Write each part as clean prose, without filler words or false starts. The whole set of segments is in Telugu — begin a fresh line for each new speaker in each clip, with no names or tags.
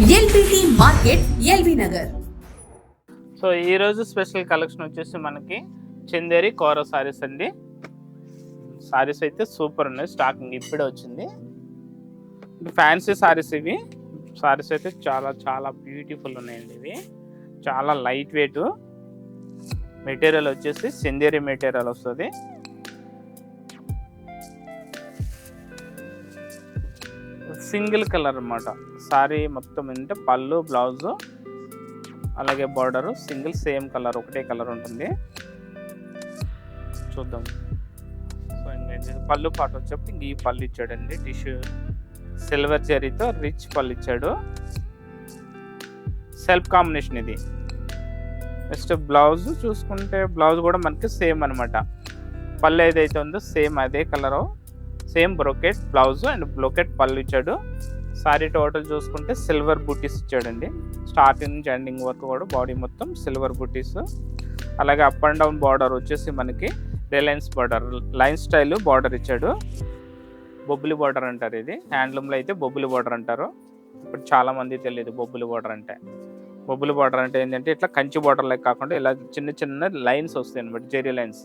LBT market, LB Nagar.
So ఈ రోజు స్పెషల్ కలెక్షన్ వచ్చేసి మనకి చందేరి కోర సారీస్ అండి. సారీస్ అయితే సూపర్ ఉన్నాయి, స్టాకింగ్ ఇప్పుడే వచ్చింది. ఫ్యాన్సీ సారీస్ ఇవి. సారీస్ అయితే చాలా చాలా బ్యూటిఫుల్ ఉన్నాయండి. ఇవి చాలా లైట్ వెయిట్. మెటీరియల్ వచ్చేసి చందేరి మెటీరియల్ వస్తుంది. సింగిల్ కలర్ అన్నమాట. సారీ మొత్తం ఏంటంటే పళ్ళు, బ్లౌజ్ అలాగే బార్డర్ సింగిల్ సేమ్ కలర్, ఒకటే కలర్ ఉంటుంది. చూద్దాం. సో ఇంకా పళ్ళు పాట వచ్చేప్పుడు ఇంక ఈ పళ్ళు ఇచ్చాడండి. టిష్యూ సిల్వర్ జరీతో రిచ్ పళ్ళు ఇచ్చాడు. సెల్ఫ్ కాంబినేషన్ ఇది. నెక్స్ట్ బ్లౌజ్ చూసుకుంటే బ్లౌజ్ కూడా మనకి సేమ్ అనమాట. పళ్ళు ఏదైతే ఉందో సేమ్ అదే colour, same brocade blouse and brocade పళ్ళు ఇచ్చాడు. సారీ టోటల్ చూసుకుంటే సిల్వర్ బుటీస్ ఇచ్చాడండి. స్టార్టింగ్ నుంచి ఎండింగ్ వరకు కూడా బాడీ మొత్తం సిల్వర్ బుటీస్. అలాగే అప్ అండ్ డౌన్ బార్డర్ వచ్చేసి మనకి Reliance border, line style border ఇచ్చాడు. బొబ్బులి బార్డర్ అంటారు ఇది. హ్యాండ్లూమ్లో అయితే బొబ్బులి బార్డర్ అంటారు. ఇప్పుడు చాలామంది తెలియదు బొబ్బులి బార్డర్ అంటే. బొబ్బులి బార్డర్ అంటే ఏంటంటే ఇట్లా కంచి బార్డర్ లైక్ కాకుండా ఇలా చిన్న చిన్న లైన్స్ వస్తాయి అనమాట, జెరీ లైన్స్.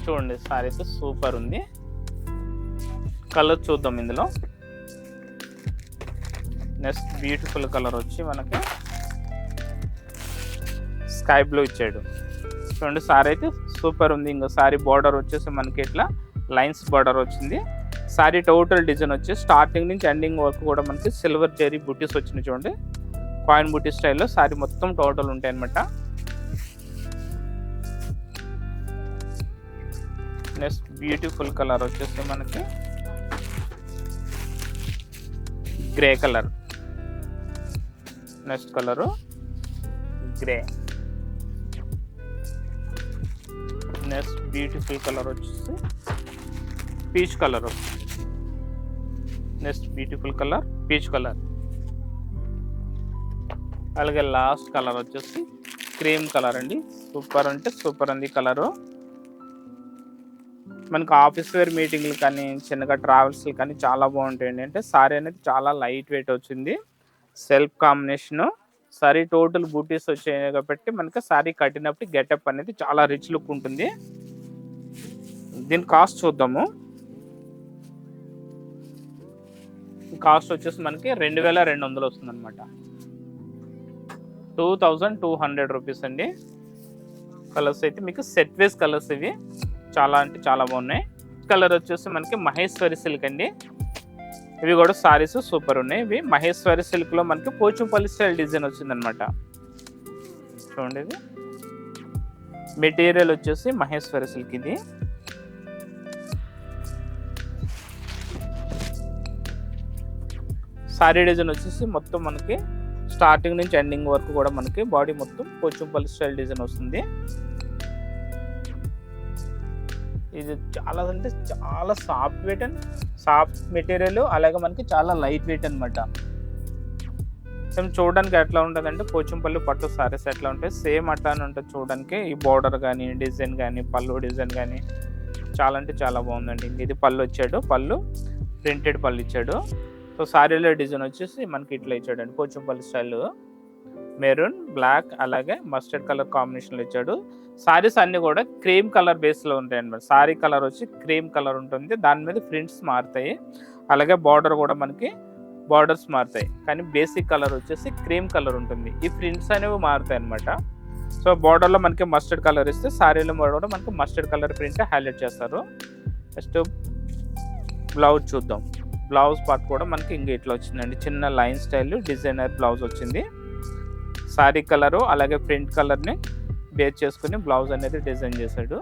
చూడండి సారీ అయితే సూపర్ ఉంది. కలర్ చూద్దాం ఇందులో. నెక్స్ట్ బ్యూటిఫుల్ కలర్ వచ్చి మనకి స్కై బ్లూ ఇచ్చాడు. చూడండి సారీ అయితే సూపర్ ఉంది. ఇంకో సారీ బార్డర్ వచ్చేసి మనకి ఇట్లా లైన్స్ బార్డర్ వచ్చింది. సారీ టోటల్ డిజైన్ వచ్చి స్టార్టింగ్ నుంచి ఎండింగ్ వరకు కూడా మనకి సిల్వర్ జెరీ బుటీస్ వచ్చినాయి. చూడండి కాయిన్ బుటీ స్టైల్లో సారీ మొత్తం టోటల్ ఉంటాయి అనమాట. నెక్స్ట్ బ్యూటిఫుల్ కలర్ వచ్చేసి మనకి grey colour. Next colour grey. Next beautiful colour వచ్చేసి peach colour. Next beautiful colour peach colour. అలాగే లాస్ట్ కలర్ వచ్చేసి క్రీమ్ కలర్ అండి. సూపర్ అంటే సూపర్ ఉంది కలరు. మనకు ఆఫీస్ వేర్ మీటింగ్లు కానీ చిన్నగా ట్రావెల్స్లు కానీ చాలా బాగుంటాయండి. అంటే సారీ అనేది చాలా లైట్ వెయిట్ వచ్చింది. Self combination. సారీ టోటల్ బూటీస్ వచ్చాయి కాబట్టి మనకి సారీ కట్టినప్పుడు గెటప్ అనేది చాలా రిచ్ లుక్ ఉంటుంది. దీని కాస్ట్ చూద్దాము. కాస్ట్ వచ్చేసి మనకి 2200 వస్తుంది అనమాట. 2200 రూపీస్ అండి. కలర్స్ అయితే మీకు సెట్ వేస్ కలర్స్ ఇవి. చాలా అంటే చాలా బాగున్నాయి. కలర్ వచ్చేసి మనకి మహేశ్వరి సిల్క్ అండి. ఇవి కూడా సారీస్ సూపర్ ఉన్నాయి. ఇవి మహేశ్వరి సిల్క్లో మనకి పోచంపల్లి స్టైల్ డిజైన్ వచ్చిందనమాట. చూడండి ఇది మెటీరియల్ వచ్చేసి మహేశ్వరి సిల్క్. ఇది సారీ డిజైన్ వచ్చేసి మొత్తం మనకి స్టార్టింగ్ నుంచి ఎండింగ్ వరకు కూడా మనకి బాడీ మొత్తం పోచంపల్లి స్టైల్ డిజైన్ వస్తుంది. ఇది చాలా అంటే చాలా soft weight and soft material. అలాగే మనకి చాలా లైట్ వెయిట్ అనమాట. చూడడానికి ఎట్లా ఉంటుంది అంటే పోచంపల్లి పట్టు సారీస్ ఎట్లా ఉంటాయి సేమ్ అట్లానే ఉంటుంది చూడడానికి. ఈ బార్డర్ కానీ డిజైన్ కానీ పళ్ళు డిజైన్ కానీ చాలా అంటే చాలా బాగుందండి. ఇది పళ్ళు వచ్చాడు, పళ్ళు ప్రింటెడ్ పళ్ళు ఇచ్చాడు. సో సారీలో డిజైన్ వచ్చేసి మనకి ఇట్లా ఇచ్చాడండి. పోచంపల్లి స్టైల్ మెరూన్, బ్లాక్ అలాగే మస్టర్డ్ కలర్ కాంబినేషన్లో ఇచ్చాడు. సారీస్ అన్నీ కూడా క్రీమ్ కలర్ బేస్లో ఉంటాయి అన్నమాట. సారీ కలర్ వచ్చి క్రీమ్ కలర్ ఉంటుంది, దాని మీద ప్రింట్స్ మారుతాయి. అలాగే బార్డర్ కూడా మనకి బార్డర్స్ మారుతాయి, కానీ బేసిక్ కలర్ వచ్చేసి క్రీమ్ కలర్ ఉంటుంది. ఈ ప్రింట్స్ అనేవి మారుతాయి అన్నమాట. సో బార్డర్లో మనకి మస్టర్డ్ కలర్ ఇస్తే సారీలో కూడా మనకి మస్టర్డ్ కలర్ ప్రింట్ హైలైట్ చేస్తారు. నెక్స్ట్ బ్లౌజ్ చూద్దాం. బ్లౌజ్ పార్ట్ కూడా మనకి ఇంక ఇట్లా వచ్చిందండి. చిన్న లైన్ స్టైల్ డిజైనర్ బ్లౌజ్ వచ్చింది. సారీ కలరు అలాగే ప్రింట్ కలర్ని బేస్ చేసుకుని బ్లౌజ్ అనేది డిజైన్ చేశాడు.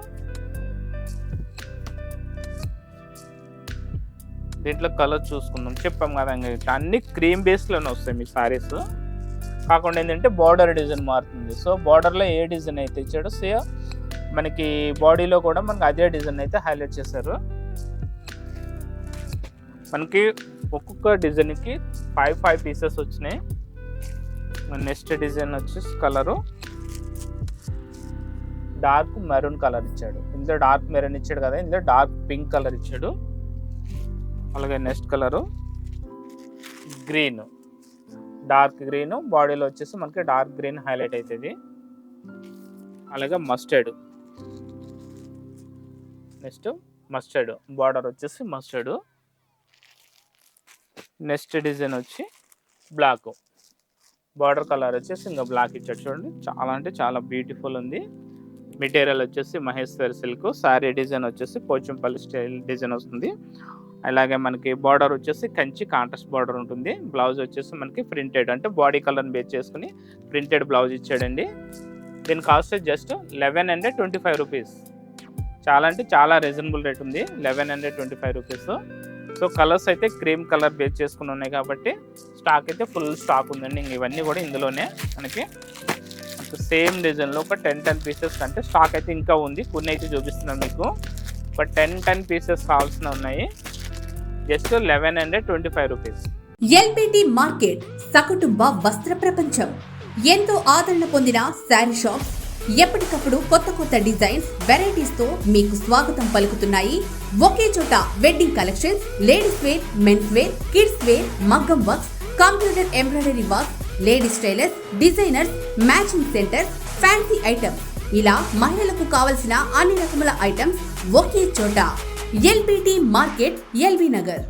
దీంట్లో కలర్ చూసుకుందాం. చెప్పాం కదా అన్ని క్రీమ్ బేస్లోనే వస్తాయి మీ సారీస్. కాకుండా ఏంటంటే బార్డర్ డిజైన్ మారుతుంది. సో బార్డర్లో ఏ డిజైన్ అయితే ఇచ్చాడో మనకి బాడీలో కూడా మనకి అదే డిజైన్ అయితే హైలైట్ చేశారు. మనకి ఒక్కొక్క డిజైన్కి 5 పీసెస్ వచ్చినాయి. నెక్స్ట్ డిజైన్ వచ్చేసి కలరు డార్క్ మెరూన్ కలర్ ఇచ్చాడు. ఇందులో డార్క్ మెరూన్ ఇచ్చాడు కదా, ఇందులో డార్క్ పింక్ కలర్ ఇచ్చాడు. అలాగే next colour green, dark green, బాడీలో వచ్చేసి మనకి డార్క్ గ్రీన్ హైలైట్ అవుతుంది. అలాగే మస్టర్డ్, నెక్స్ట్ మస్టర్డ్ బార్డర్ వచ్చేసి మస్టర్డ్. నెక్స్ట్ డిజైన్ వచ్చి బ్లాక్, బార్డర్ కలర్ వచ్చేసి ఇంకా బ్లాక్ ఇచ్చాడు. చూడండి చాలా అంటే చాలా బ్యూటిఫుల్ ఉంది. మెటీరియల్ వచ్చేసి మహేశ్వర్ సిల్క్. శారీ డిజైన్ వచ్చేసి పోచంపల్లి స్టైల్ డిజైన్ వస్తుంది. అలాగే మనకి బార్డర్ వచ్చేసి కంచి కాంట్రాస్ట్ బార్డర్ ఉంటుంది. బ్లౌజ్ వచ్చేసి మనకి ప్రింటెడ్, అంటే బాడీ కలర్ని బేస్ చేసుకుని ప్రింటెడ్ బ్లౌజ్ ఇచ్చాడండి. దీని కాస్ట్ జస్ట్ 1125 రూపీస్. చాలా అంటే చాలా రీజనబుల్ రేట్ ఉంది, 1125 రూపీస్. సో కలర్స్ అయితే క్రీమ్ కలర్ బేస్ చేసుకుని ఉన్నాయి కాబట్టి స్టాక్ అయితే ఫుల్ స్టాక్ ఉందండి. ఇవన్నీ కూడా ఇందులోనే మనకి సేమ్ డిజైన్లో ఒక 10 పీసెస్ అంటే స్టాక్ అయితే ఇంకా ఉంది. కొన్ని అయితే చూపిస్తున్నాను మీకు. ఒక 10 పీసెస్ కావాల్సిన ఉన్నాయి. Just 1125 rupees.
ఎల్బిటి మార్కెట్ సకుటుంబ వస్త్ర ప్రపంచం. ఎంతో ఆదరణ పొందిన శారీ షాప్స్ ఎప్పటికప్పుడు కొత్త డిజైన్స్, వెరైటీస్ తో మీకు స్వాగతం పలుకుతున్నాయి. ఒకే చోట wedding collections, ladies wear, men's wear, kids wear, మగ్గం works, computer embroidery work, ladies tailors, designers, matching centre, fancy items, ఇలా మహిళలకు కావలసిన అన్ని రకముల ఐటమ్స్ ఒకే చోట. LBT market, LB Nagar.